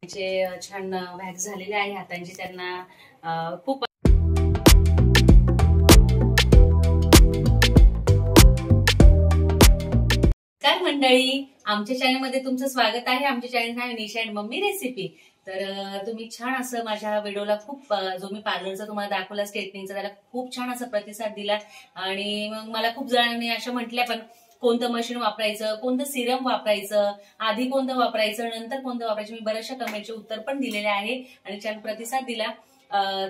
छान व्हॅक्स झालेले आहे हातांचे, त्यांना खूप काय मंडळी, आमच्या चॅनलमध्ये तुमचं स्वागत आहे। आमच्या चॅनल आहे निशा अँड मम्मी रेसिपी। तर तुम्ही छान असं माझ्या व्हिडिओला खूप जो मी पार्लरचा तुम्हाला दाखवला स्ट्रेटनिंगचा, त्याला खूप छान असा प्रतिसाद दिला। आणि मग मला खूप जणांनी अशा म्हटल्या पण कोणतं मशीन वापरायचं, कोणतं सिरम वापरायचं, आधी कोणतं वापरायचं, नंतर कोणतं वापरायचं, मी बऱ्याचशा कमेंटचे उत्तर पण दिलेले आहे आणि छान प्रतिसाद दिला।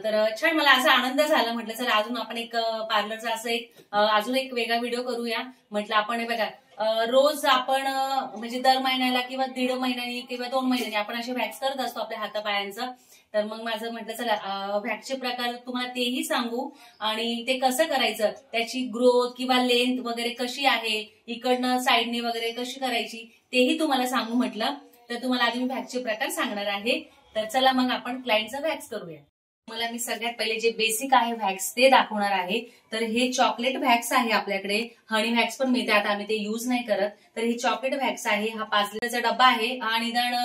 तर छान मला असा आनंद झाला। म्हटलं चला अजून आपण एक पार्लरचा असं अजून एक वेगळा व्हिडिओ करूया। म्हटलं आपण बघा रोज आपण म्हणजे दर महिन्याला किंवा दीड महिन्यानी किंवा 2 महिन्यांनी आपण असे व्हॅक्स करत असतो आपल्या हातापायांचं। तर मग माझं म्हटलं चला व्हॅक्सचे प्रकार तुम्हाला तेही सांगू आणि ते कसं करायचं, त्याची ग्रोथ किंवा लेंथ वगैरे कशी आहे, इकडनं साईडने वगैरे कशी करायची तेही तुम्हाला सांगू म्हटलं। तर तुम्हाला आधी मी व्हॅक्सचे प्रकार सांगणार आहे। तर चला मग आपण क्लायंटचा व्हॅक्स करूया। मला मी सगळ्यात पहिले जे बेसिक आहे व्हॅक्स ते दाखवणार आहे। तर हे चॉकलेट व्हॅक्स आहे, आपल्याकडे हनी व्हॅक्स पण मिळते, आता आम्ही ते यूज नाही करत। तर हे चॉकलेट व्हॅक्स आहे, हा 5 लिटरचा डब्बा आहे आणि निदान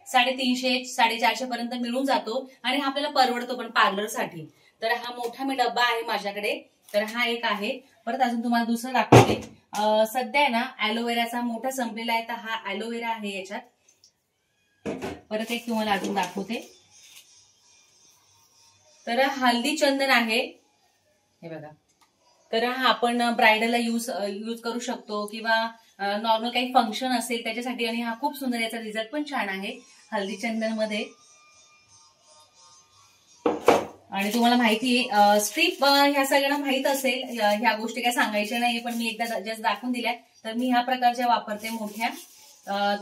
350 450 पर्यंत मिळून जातो आणि हा आपल्याला परवडतो पण पार्लरसाठी। तर हा मोठा मी डब्बा आहे माझ्याकडे। तर हा एक आहे। परत अजून तुम्हाला दुसरं दाखवते। सध्या आहे ना ॲलोवेराचा मोठा संपलेला आहे, तर हा ॲलोवेरा आहे याच्यात। परत एक तुम्हाला अजून दाखवते। तर हल्दी चंदन आहे, हे बघा। तर हा आपण ब्रायडलला यूज करू शकतो किंवा नॉर्मल काही फंक्शन असेल त्याच्यासाठी, आणि हा खूप सुंदर, याचा रिझल्ट पण छान आहे हल्दी चंदन मध्ये। आणि तुम्हाला माहिती आहे स्ट्रीप ह्या सगळ्यांना माहित असेल, ह्या गोष्टी काय सांगायच्या नाही, पण मी एकदा जस्ट दाखवून दिल्या। तर मी ह्या प्रकारच्या वापरते मोठ्या।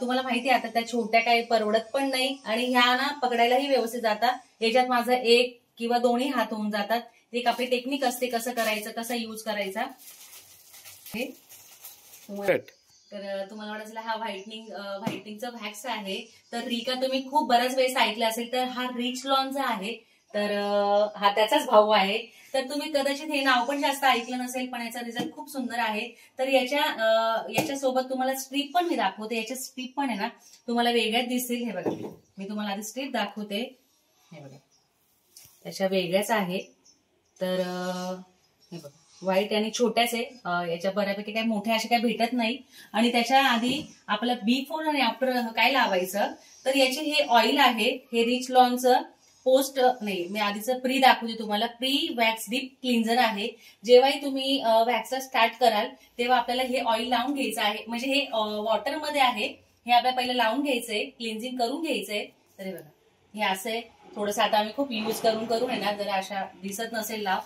तुम्हाला माहिती आहे आता त्या छोट्या काही परवडत पण नाही आणि ह्या ना पकडायलाही व्यवस्थित जातात। याच्यात माझा एक किंवा दोन्ही हात होऊन जातात। एक आपली टेक्निक असते कसं करायचं, कसं यूज करायचा। तर तुम्हाला वाटलं हा व्हाईटनिंगचा व्हॅक्स आहे। तर रिका तुम्ही खूप बऱ्याच वेळेस ऐकलं असेल, तर हा रिच लॉनचा आहे। तर हा त्याचाच भाऊ आहे। तर तुम्ही कदाचित हे नाव पण जास्त ऐकलं नसेल, पण याचा रिझल्ट खूप सुंदर आहे। तर याच्यासोबत तुम्हाला स्ट्रीप पण मी दाखवते। याच्या स्ट्रीप पण आहे ना तुम्हाला वेगळ्याच दिसतील। हे बघा मी तुम्हाला आधी स्ट्रीप दाखवते, हे बघा त्याच्या वेगळ्याच आहे। तर हे बघा व्हाईट आणि छोट्याच आहे, याच्या बऱ्यापैकी काही मोठ्या अशा काही भेटत नाही। आणि त्याच्या आधी आपलं बिफोर आणि आफ्टर काय लावायचं, तर याचे हे ऑइल आहे, हे रिच लॉनचं पोस्ट नाही, मी आधीचं प्री दाखवते तुम्हाला। प्री वॅक्स डीप क्लिन्झर आहे। जेव्हाही तुम्ही वॅक्स स्टार्ट कराल तेव्हा आपल्याला हे ऑइल लावून घ्यायचं आहे, म्हणजे हे वॉटरमध्ये आहे, हे आपल्याला पहिलं लावून घ्यायचंय, क्लिन्झिंग करून घ्यायचंय। तर हे बघा हे असं आहे थोडंसं। आता आम्ही खूप यूज करून आहे ना, जरा अशा दिसत नसेल लाव।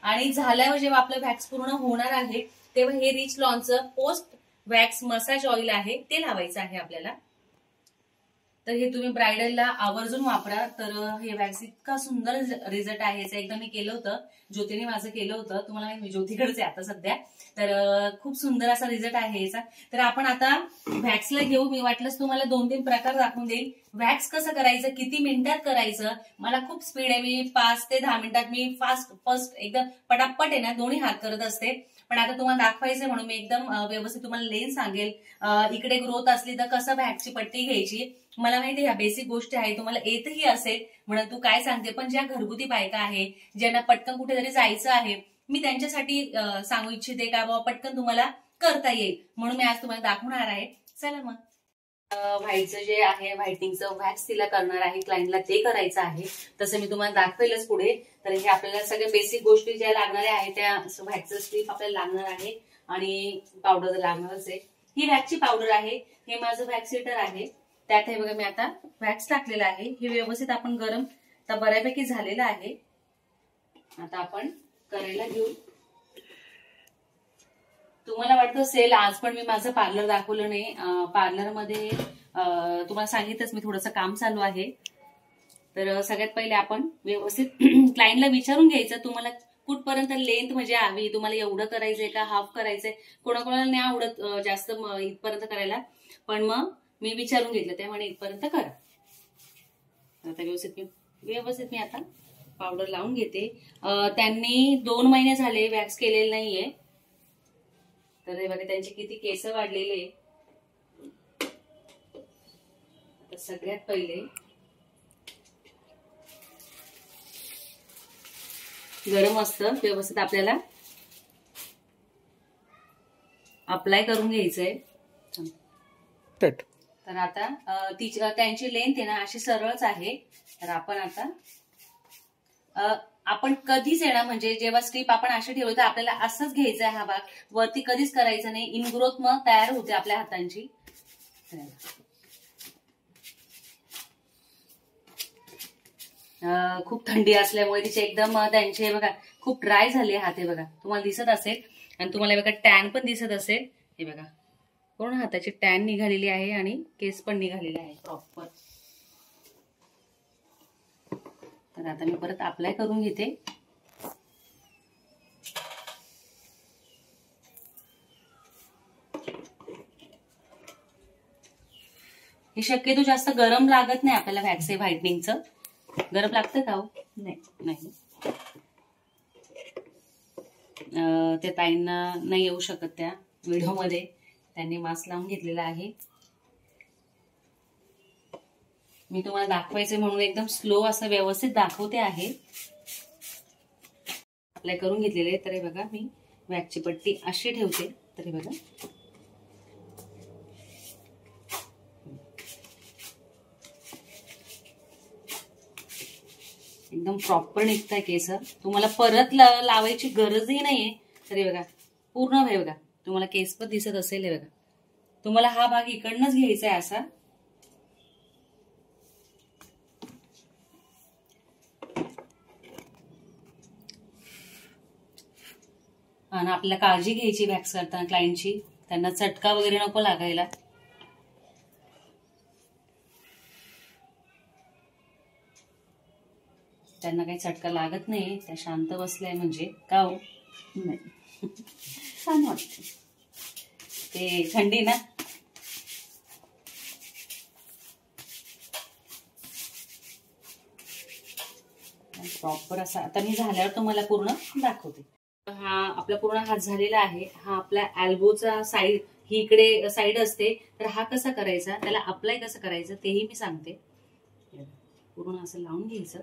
आणि झाल्यावर जेव्हा आपलं वॅक्स पूर्ण होणार आहे तेव्हा हे रिच लॉनचं पोस्ट वॅक्स मसाज ऑइल आहे, ते लावायचं आहे आपल्याला। तर हे तुम्ही ब्रायडलला आवर्जून वापरा। तर हे वॅक्स इतका सुंदर रिझल्ट आहे याचा। एकदा मी केलं होतं, ज्योतीने माझं केलं होतं, तुम्हाला माहिती मी ज्योतीकडेच आहे आता सध्या। तर खूप सुंदर असा रिझल्ट आहे याचा। तर आपण आता वॅक्सला घेऊ। मी वाटलंच तुम्हाला 2-3 प्रकार दाखवून देईल। वॅक्स कसं करायचं, किती मिनिटात करायचं, मला खूप स्पीड आहे, मी 5 ते 10 मिनिटात मी फर्स्ट एकदम पटापट आहे ना दोन्ही हात करत असते। पण आता तुम्हाला दाखवायचंय म्हणून मी एकदम व्यवस्थित तुम्हाला लेन सांगेल। इकडे ग्रोथ असली तर कसं वॅक्सची पट्टी घ्यायची, मला माहिती ह्या बेसिक गोष्टी आहे, तुम्हाला येतही असेल म्हणून तू काय सांगते। पण ज्या घरगुती बायका आहे, ज्यांना पटकन कुठेतरी जायचं आहे, मी त्यांच्यासाठी सांगू इच्छिते का बाबा पटकन तुम्हाला करता येईल, म्हणून मी आज तुम्हाला दाखवणार आहे। चला मग व्हाईटचं जे आहे व्हाईटनिंगचं व्हॅक्स तिला करणार आहे, क्लायंटला ते करायचं आहे, तसं मी तुम्हाला दाखवेलच पुढे। तर हे आपल्याला सगळ्या बेसिक गोष्टी ज्या लागणाऱ्या आहेत त्या व्हॅक्सचं स्ट्रीप आपल्याला लागणार आहे आणि पावडर लागणारच आहे। ही व्हॅक्सची पावडर आहे, हे माझं व्हॅक्स हिटर आहे, त्यात हे बघा मी आता वॅक्स टाकलेला आहे। हे व्यवस्थित आपण गरम तर बऱ्यापैकी झालेलं आहे। आता आपण करायला घेऊ। तुम्हाला वाटत असेल आज पण मी माझं पार्लर दाखवलं नाही, पार्लरमध्ये तुम्हाला सांगितलंच मी थोडंसं काम चालू आहे। तर सगळ्यात पहिले आपण व्यवस्थित क्लायंटला विचारून घ्यायचं तुम्हाला कुठपर्यंत लेंथ म्हणजे हवी, तुम्हाला एवढं करायचंय का हाफ करायचंय, कोणाकोणाला नाही आवडत जास्त इथपर्यंत करायला, पण मग मी विचारून घेतलं त्यामुळे इथपर्यंत करा। आता व्यवस्थित मी आता पावडर लावून घेते। त्यांनी 2 महिने झाले वॅक्स केलेलं नाहीये। तर हे बघा त्यांचे किती केस वाढलेले। सगळ्यात पहिले गरम असतं व्यवस्थित आपल्याला अप्लाय करून घ्यायचंय. तर आता त्यांची लेंथ आहे ना अशी सरळच आहे. तर आपण आता आपण कधीच येणार म्हणजे जेव्हा स्ट्रीप आपण अशी ठेवली तर आपल्याला असंच घ्यायचा आहे. हा भाग वरती कधीच करायचा नाही. इनग्रोथ मग तयार होते आपल्या हातांची. खूप थंडी असल्यामुळे तिचे एकदम त्यांचे बघा खूप ड्राय झाले हात आहे बघा. तुम्हाला दिसत असेल आणि तुम्हाला बघा टॅन पण दिसत असेल. हे बघा पूर्ण हाताची टॅन निघालेली आहे आणि केस पण निघालेले आहे प्रॉपर. तर आता मी परत अप्लाय करून घेते. हे शक्यतो जास्त गरम लागत नाही आपल्याला वॅक्स व्हाईटनिंगचं. गरम लागतं का हो? नाही. त्या ताईंना नाही येऊ शकत त्या व्हिडिओमध्ये. त्यांनी मास्क लावून घेतलेला आहे. मी तुम्हाला दाखवायचे म्हणून एकदम स्लो असं व्यवस्थित दाखवते आहे. अप्लाय करून घेतलेले. तर हे बघा मी वॅक्सची पट्टी अशी ठेवते. तर हे बघा एकदम प्रॉपर निघताय केस. तुम्हाला परत लावायची गरजही नाहीये. तर हे बघा पूर्ण हे बघा तुम्हाला केस पण दिसत असेल. हे बघा तुम्हाला हा भाग इकडनंच घ्यायचा आहे असा. आणि आपल्याला काळजी घ्यायची वॅक्स करताना क्लायंटची. त्यांना चटका वगैरे नको लागायला. त्यांना काही चटका लागत नाही. त्या शांत बसलाय म्हणजे का हो? नाही छान वाटत. ते थंडी ना. प्रॉपर असा आता मी झाल्यावर तुम्हाला पूर्ण दाखवते. हा आपला पूर्ण हात झालेला आहे. हा आपला एल्बोचा साईड ही इकडे साईड असते. तर हा कसा करायचा त्याला अप्लाय कसं करायचं तेही मी सांगते. पूर्ण असं लावून घ्यायचं.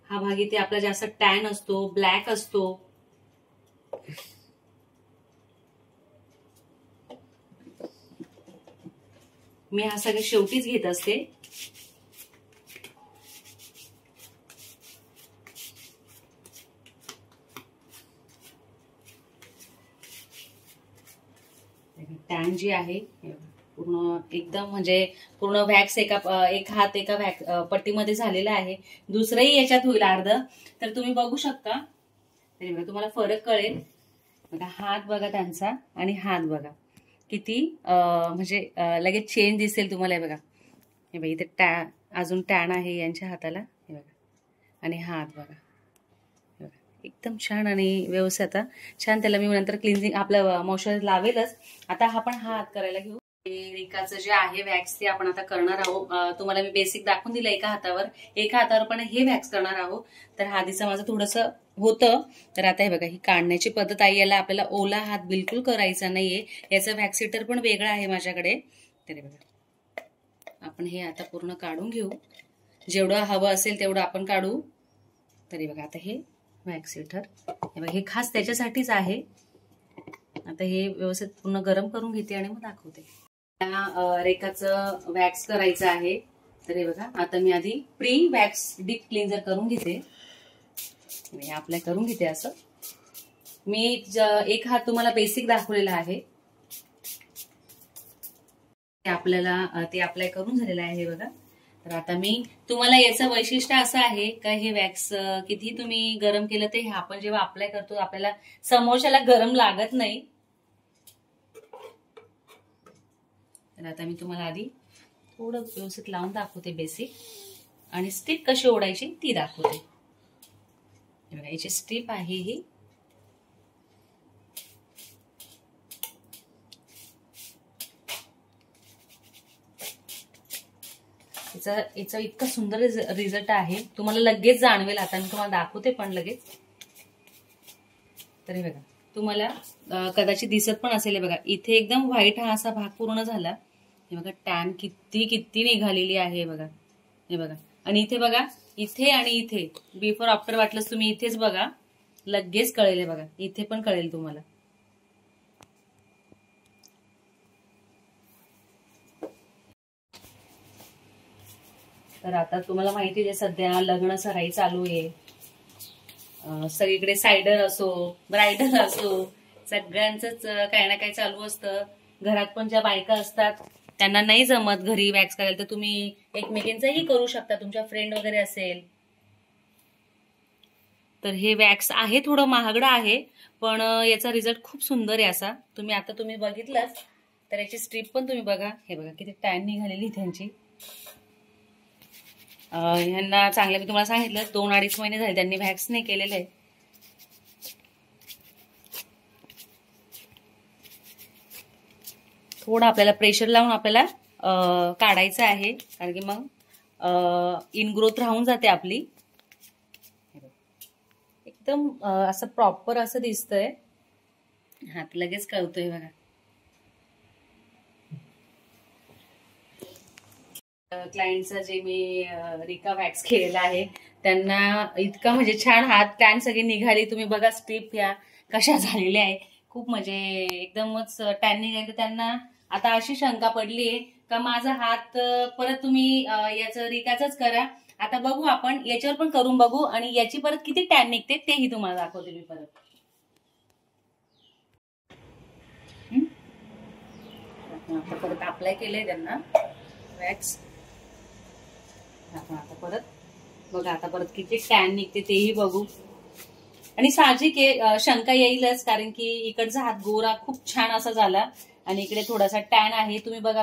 हा भाग इथे आपला जास्त टॅन असतो ब्लॅक असतो. मी हा सगळे शेवटीच घेत असते. टॅन जी आहे पूर्ण एकदम म्हणजे पूर्ण वॅक्स एक हात एका पट्टीमध्ये झालेला आहे. दुसरंही याच्यात होईल अर्ध. तर तुम्ही बघू शकता. तरी बघा तुम्हाला फरक कळेल. बघा हात बघा त्यांचा आणि हात बघा किती म्हणजे लगेच चेंज दिसेल तुम्हाला. हे बघा हे बघा इथे अजून टॅन आहे यांच्या हाताला. हे बघा आणि हात बघा एकदम छान आणि व्यवस्थित. आता छान त्याला मी नंतर क्लिन्झिंग आपलं मॉइश्चरायझर लावेलच. आता आपण हा हात करायला घेऊ. रिकाचं जे आहे वॅक्स ते आपण आता करणार आहोत. तुम्हाला मी बेसिक दाखवून दिलं एका हातावर पण हे वॅक्स करणार आहोत. तर आधीचं माझं थोडंसं होतं. तर आता हे बघा ही काढण्याची पद्धत आहे. याला आपल्याला ओला हात बिलकुल करायचा नाहीये. याचं वॅक्स हिटर पण वेगळं आहे माझ्याकडे. तर बघा आपण हे आता पूर्ण काढून घेऊ. जेवढं हवं असेल तेवढं आपण काढू. तरी बघा आता हे वॅक्स हिटर हे खास त्याच्यासाठीच आहे. आता हे व्यवस्थित पूर्ण गरम करून घेते आणि मग दाखवते. रेखाचं वॅक्स करायचं आहे. तर हे बघा आता मी आधी प्री वॅक्स डीप क्लिन्झर करून घेते. अप्लाय करून घेते. असं मी एक हात तुम्हाला बेसिक दाखवलेला आहे. आपल्याला ते अप्लाय करून झालेलं आहे बघा. तर आता मी तुम्हाला याचं वैशिष्ट्य असं आहे का हे वॅक्स किती तुम्ही गरम केलं ते आपण जेव्हा अप्लाय करतो आपल्याला समोरच्याला गरम लागत नाही. तर आता मी तुम्हाला आधी थोडं व्यवस्थित लावून दाखवते बेसिक आणि स्ट्रीप कशी ओढायची ती दाखवते. याची स्ट्रीप आहे ही. याचा इतका सुंदर रिझल्ट आहे. तुम्हाला लगेच जाणवेल. आता मी तुम्हाला दाखवते पण लगेच. तरी बघा तुम्हाला कदाचित दिसत पण असेल. बघा इथे एकदम व्हाईट हा असा भाग पूर्ण झाला. हे बघा टॅन किती निघालेली आहे बघा. हे बघा आणि इथे बघा, इथे आणि इथे बिफोर आफ्टर वाटलंच तुम्ही इथेच बघा, लगेच कळेल. बघा इथे पण कळेल तुम्हाला. तर आता तुम्हाला माहिती आहे सध्या लग्न सराई चालू आहे. सगळीकडे सायडर असो, ब्रायडल असो, सगळ्यांचंच काही ना काही चालू असतं. घरात पण ज्या बायका असतात त्यांना नाही जमत घरी वॅक्स करायला, तर तुम्ही एकमेकींचाही करू शकता. तुमच्या फ्रेंड वगैरे असेल तर हे वॅक्स आहे, थोडं महागडं आहे, पण याचा रिझल्ट खूप सुंदर आहे असा. तुम्ही बघितलंच तर याची स्ट्रीप पण तुम्ही बघा. हे बघा किती टॅन निघालेली त्यांची. ह्यांना चांगलं मी तुम्हाला सांगितलं 2-2.5 महिने झाले त्यांनी वॅक्स नाही केलेलं आहे. थोडं आपल्याला प्रेशर लावून आपल्याला काढायचं आहे, कारण की मग इनग्रोथ राहून जाते आपली. एकदम असं प्रॉपर असं दिसतंय. हात लगेच कळतोय बघा. क्लायंटचा जे मी रिका वॅक्स केलेला आहे त्यांना इतका म्हणजे छान हात टॅन सगळी निघाली. तुम्ही बघा स्ट्रीप ह्या कशा झालेल्या आहे, खूप म्हणजे एकदमच टॅन निघाली. त्यांना आता अशी शंका पडलीये का माझा हात परत तुम्ही याचं रिकाच करा. आता बघू आपण याच्यावर पण करून बघू आणि याची परत किती टॅन निघते तेही तुम्हाला दाखवते मी परत. परत अप्लाय केलंय त्यांना वॅक्स. आता परत बघा, आता परत किती टॅन निघते तेही बघू. आणि साहजिक आहे शंका येईलच, कारण की इकडचा हात गोरा खूप छान असा झाला आणि इकडे थोडासा टॅन आहे. तुम्ही बघा,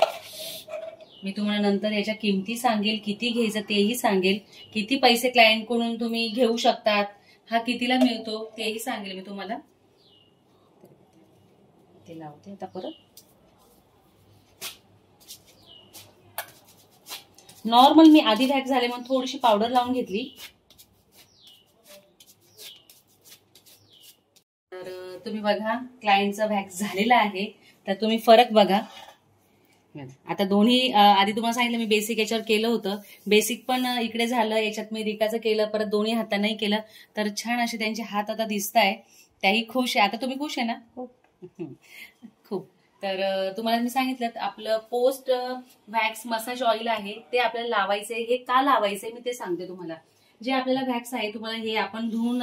मी तुम्हाला नंतर याच्या किमती सांगेल, किती घ्यायचं तेही सांगेल, किती पैसे क्लायंट कडून तुम्ही घेऊ शकतात, हा कितीला मिळतो तेही सांगेल मी तुम्हाला. ते लावते आता परत. नॉर्मल मी आधी वॅक्स झाले म्हणून थोडीशी पावडर लावून घेतली. तर तुम्ही बघा क्लायंटचा वॅक्स झालेला आहे, तर तुम्ही फरक बघा. आता दोन्ही आधी तुम्हाला सांगितलं मी बेसिक याच्यावर केलं होतं, बेसिक पण इकडे झालं, याच्यात मी रिकाचं केलं, परत दोन्ही हातांनाही केलं, तर छान असे त्यांचे हात आता दिसत आहे. त्याही खुश आहे. आता तुम्ही खुश आहे ना? खूप. तर तुम्हाला मी सांगितलं आपलं पोस्ट वॅक्स मसाज ऑइल आहे ते आपल्याला लावायचंय. हे का लावायचंय मी ते सांगते तुम्हाला. जे आपल्याला वॅक्स आहे तुम्हाला हे आपण धुवून,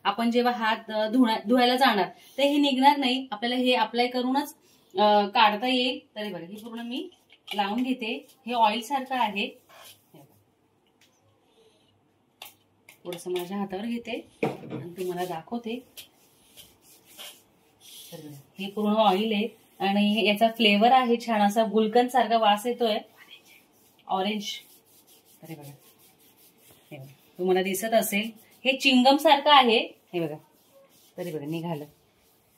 आपण जेव्हा हात धुवायला जाणार तर हे निघणार नाही, आपल्याला हे अप्लाय करूनच काढता येईल. तरी बघा हे पूर्ण मी लावून घेते. हे ऑइल सारखं आहे. थोडस माझ्या हातावर घेते आणि तुम्हाला दाखवते. हे पूर्ण ऑइल आहे आणि याचा फ्लेवर आहे छान असा गुलकंद सारखा वास येतोय, ऑरेंज. तरी बघा तुम्हाला दिसत असेल, हे चिंगम सारखं आहे. हे बघा, तरी बघा निघालं.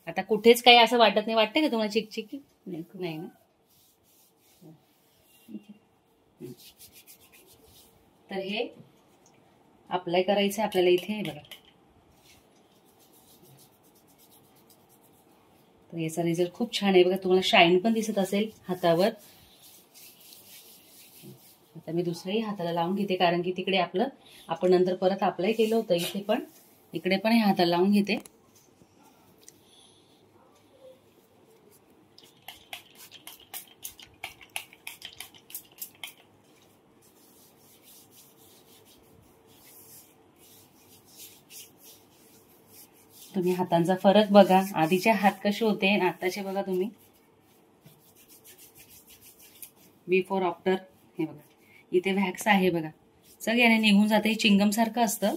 आता कुठेच काही असं वाटत नाही. वाटतंय का तुम्हाला चिकचिकी? नाही ना. तर हे अप्लाय करायचं आपल्याला इथे. हे बघा, तर याचा रिझल्ट खूप छान आहे बघा. तुम्हाला शाईन पण दिसत असेल हातावर. आता मी दुसऱ्याही हाताला लावून घेते, कारण की तिकडे आपण नंतर परत अप्लाय केलं होतं. इकडे पण हे हाताला लावून घेते. तुम्ही हातांचा फरक बघा, आधीचे हात कसे होते आणि आताचे बघा तुम्ही, बिफोर आफ्टर. हे बघा इथे वॅक्स आहे बघा, सगळं याने निघून जाते. चिंगम सारखं असतं.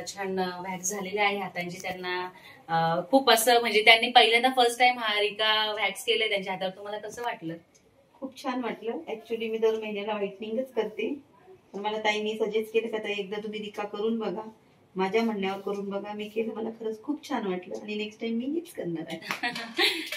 छान वॅक्स झालेले आहे हातांचे. त्यांना खूप असं म्हणजे त्यांनी पहिल्यांदा फर्स्ट टाइम हा रिका वॅक्स केले त्यांच्या हातावर. तुम्हाला कसं वाटलं? खूप छान वाटलं. ऍक्च्युली मी दर महिन्याला व्हाइटनिंगच करते, पण मला ताईंनी सजेस्ट केलं का ताई एकदा तुम्ही रिका करून बघा, माझ्या म्हणण्यावर करून बघा. मी केलं, मला खरंच खूप छान वाटलं आणि नेक्स्ट टाइम मी हेच करणार आहे.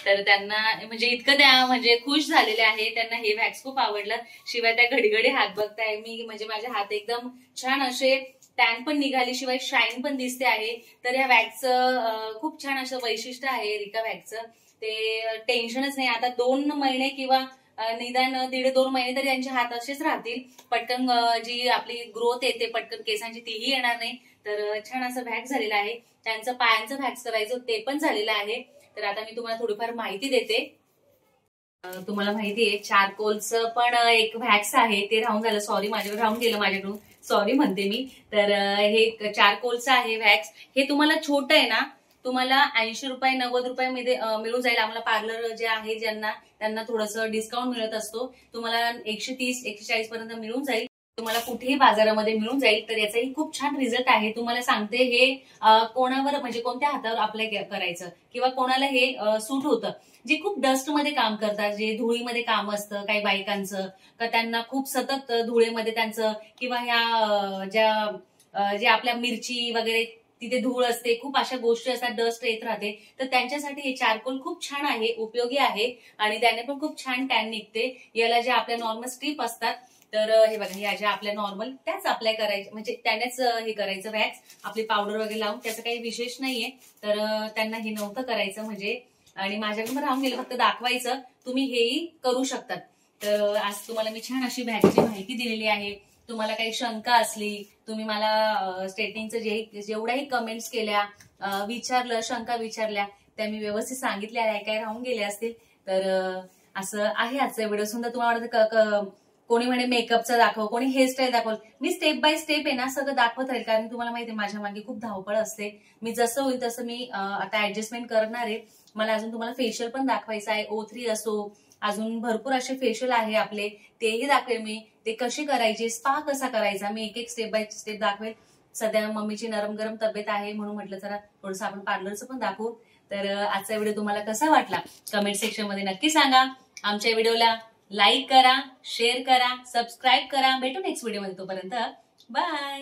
तर त्यांना म्हणजे इतकं त्या म्हणजे खुश झालेले आहे, त्यांना हे वॅक्स खूप आवडलं. शिवाय त्या घडी घडी हात बघताय मी, म्हणजे माझे हात एकदम छान असे टॅन पण निघाली, शिवाय शाईन पण दिसते आहे. तर या वॅक्सचं खूप छान असं वैशिष्ट्य आहे रिका वॅक्सचं. ते टेन्शनच नाही. आता 2 महिने किंवा निदान 1.5-2 महिने तरी त्यांचे हात असेच राहतील. पटकन जी आपली ग्रोथ येते पटकन केसांची तीही येणार नाही. तर छान असं व्हॅक्स झालेलं आहे. त्यांचं पायांचं व्हॅक्स करायचं ते पण झालेलं आहे. तर आता मी तुम्हाला थोडीफार माहिती देते. तुम्हाला माहितीये चारकोलचं पण एक व्हॅक्स आहे, ते राहून झालं. सॉरी, माझ्याकडे राहून गेलं, माझ्याकडून सॉरी म्हणते मी. तर हे चारकोलचं आहे व्हॅक्स. हे तुम्हाला छोटं आहे ना, तुम्हाला 80 रुपये 90 रुपयामध्ये मिळून जाईल. आम्हाला पार्लर जे आहे ज्यांना, त्यांना थोडंसं डिस्काउंट मिळत असतो. तुम्हाला 130-140 पर्यंत मिळून जाईल. तुम्हाला कुठेही बाजारामध्ये मिळून जाईल. तर याचाही खूप छान रिझल्ट आहे. तुम्हाला सांगते हे कोणावर म्हणजे कोणत्या हातावर अप्लाय करायचं किंवा कोणाला हे सूट होतं. जे खूप डस्टमध्ये काम करतात, जे धुळीमध्ये काम असतं काही बायकांचं, का त्यांना खूप सतत धुळेमध्ये त्यांचं किंवा ह्या जे आपल्या मिरची वगैरे तिथे धूळ असते, खूप अशा गोष्टी असतात, डस्ट येत राहते. तर त्यांच्यासाठी हे चारकोल खूप छान आहे, उपयोगी आहे आणि त्याने पण खूप छान टॅन निघते. याला जे आपल्या नॉर्मल स्ट्रीप असतात, तर हे बघा, ह्या ज्या आपल्या नॉर्मल त्याच अप्लाय करायचे, म्हणजे त्यानेच हे करायचं वॅक्स. आपली पावडर वगैरे लावून त्याचं काही विशेष नाहीये. तर त्यांना हे नव्हतं करायचं म्हणजे, आणि माझ्याकडून राहून गेलं, फक्त दाखवायचं. तुम्ही हेही करू शकतात. तर आज तुम्हाला मी छान अशी व्हॅक्सची माहिती दिलेली आहे. तुम्हाला काही शंका असली, तुम्ही मला स्ट्रेटनिंगचं जेवढ्याही कमेंट्स केल्या, विचारलं, शंका विचारल्या, त्या मी व्यवस्थित सांगितल्या आहे. काय राहून गेले असतील तर असं आहे आजचा व्हिडिओ. सुद्धा तुम्हाला कोणी म्हणे मेकअपचा दाखव, कोणी हेअरस्टाईल दाखव. मी स्टेप बाय स्टेप आहे ना सगळं दाखवत राहील, कारण तुम्हाला माहिती आहे माझ्या मागे खूप धावपळ असते. मी जसं होईल तसं मी आता ऍडजस्टमेंट करणार आहे. मला अजून तुम्हाला फेशियल पण दाखवायचं आहे. O3 असो, अजून भरपूर असे फेशियल आहे आपले, तेही दाखवेल मी. ते कसे करायचे, स्पा कसा करायचा, मी एक स्टेप बाय स्टेप दाखवेल. सध्या मम्मीची नरम गरम तब्येत आहे म्हणून म्हटलं जरा थोडंसं आपण पार्लरचं पण दाखवू. तर आजचा व्हिडिओ तुम्हाला कसा वाटला कमेंट सेक्शन मध्ये नक्की सांगा. आमच्या व्हिडिओला लाईक करा, शेअर करा, सबस्क्राईब करा. भेटू नेक्स्ट व्हिडिओ मध्ये. तोपर्यंत बाय.